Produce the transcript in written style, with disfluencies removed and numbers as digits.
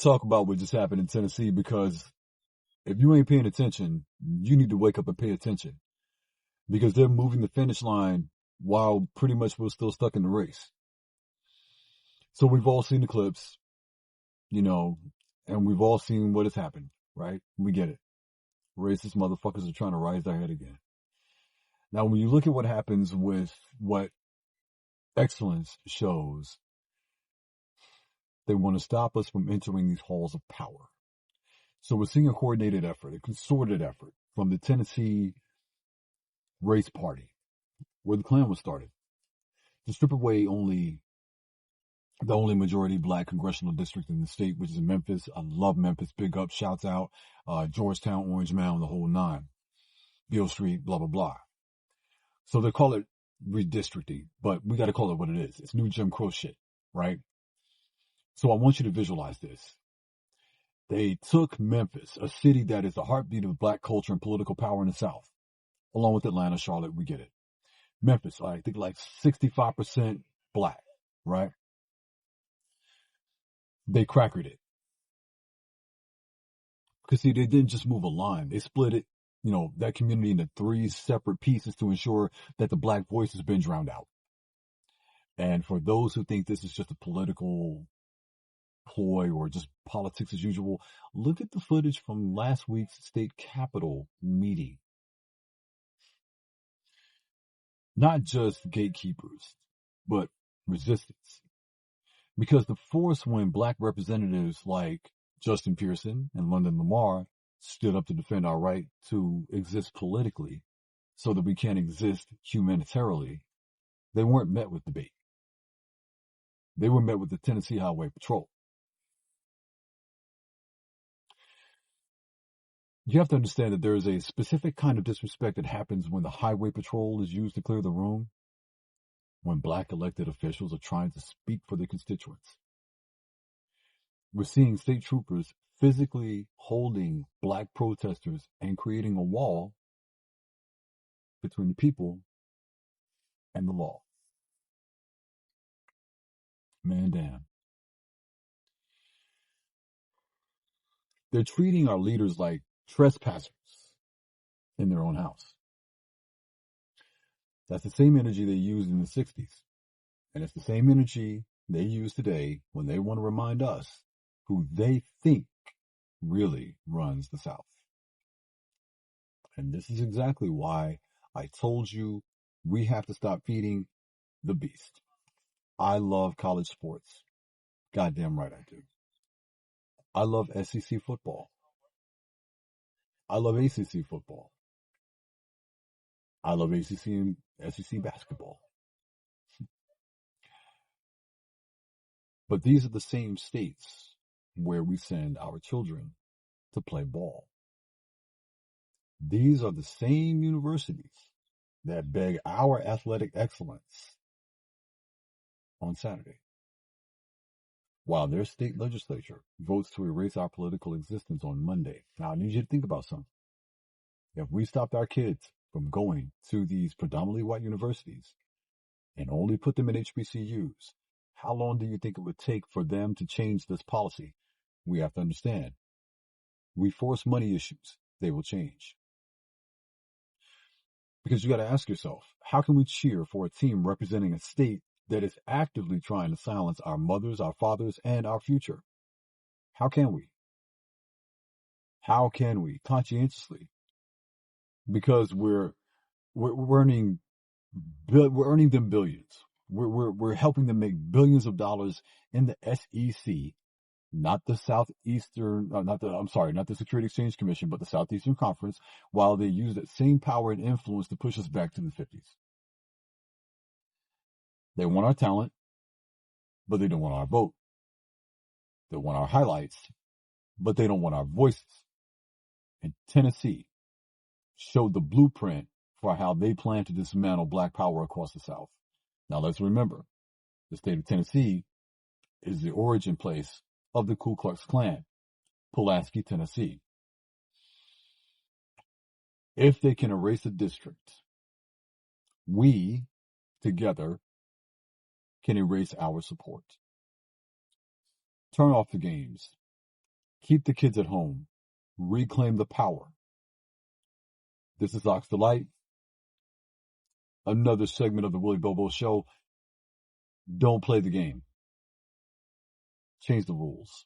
talk about what just happened in Tennessee because if you ain't paying attention, you need to wake up and pay attention because they're moving the finish line while pretty much we're still stuck in the race. So we've all seen the clips, you know, and we've all seen what has happened, right? We get it. Racist motherfuckers are trying to rise their head again. Now, when you look at what happens with what excellence shows, they want to stop us from entering these halls of power. So we're seeing a coordinated effort, a concerted effort from the Tennessee Race Party, where the Klan was started, to strip away the only majority black congressional district in the state, which is Memphis. I love Memphis. Big up, shouts out, Georgetown, Orange Mound, the whole nine, Beale Street, blah, blah, blah. So they call it redistricting, but we got to call it what it is. It's new Jim Crow shit, right? So I want you to visualize this. They took Memphis, a city that is the heartbeat of black culture and political power in the South, along with Atlanta, Charlotte, we get it. Memphis, I think like 65% black, right? They crackered it. Because see, they didn't just move a line. They split it, that community into 3 separate pieces to ensure that the black voice has been drowned out. And for those who think this is just a political ploy or just politics as usual, look at the footage from last week's state capitol meeting. Not just gatekeepers, but resistance. Because the force when black representatives like Justin Pearson and London Lamar stood up to defend our right to exist politically so that we can exist humanitarily, they weren't met with debate. They were met with the Tennessee Highway Patrol. You have to understand that there is a specific kind of disrespect that happens when the Highway Patrol is used to clear the room, when black elected officials are trying to speak for their constituents. We're seeing state troopers physically holding black protesters and creating a wall between the people and the law. Man, damn. They're treating our leaders like trespassers in their own house. That's the same energy they used in the 60s. And it's the same energy they use today when they want to remind us who they think really runs the South. And this is exactly why I told you we have to stop feeding the beast. I love college sports. Goddamn right I do. I love SEC football. I love ACC football. I love ACC and SEC basketball. But these are the same states where we send our children to play ball. These are the same universities that beg our athletic excellence on Saturday, while their state legislature votes to erase our political existence on Monday. Now, I need you to think about something. If we stopped our kids from going to these predominantly white universities and only put them in HBCUs, how long do you think it would take for them to change this policy? We have to understand. We force money issues, they will change. Because you got to ask yourself, how can we cheer for a team representing a state that is actively trying to silence our mothers, our fathers, and our future? How can we? How can we conscientiously? Because we're earning them billions. We're helping them make billions of dollars in the SEC, not the not the Security Exchange Commission, but the Southeastern Conference, while they use that same power and influence to push us back to the 50s. They want our talent, but they don't want our vote. They want our highlights, but they don't want our voices. And Tennessee showed the blueprint for how they plan to dismantle black power across the South. Now let's remember, the state of Tennessee is the origin place of the Ku Klux Klan, Pulaski, Tennessee. If they can erase a district, we, together, can erase our support. Turn off the games. Keep the kids at home. Reclaim the power. This is Ox the Light. Another segment of the Willie Bobo Show. Don't play the game. Change the rules.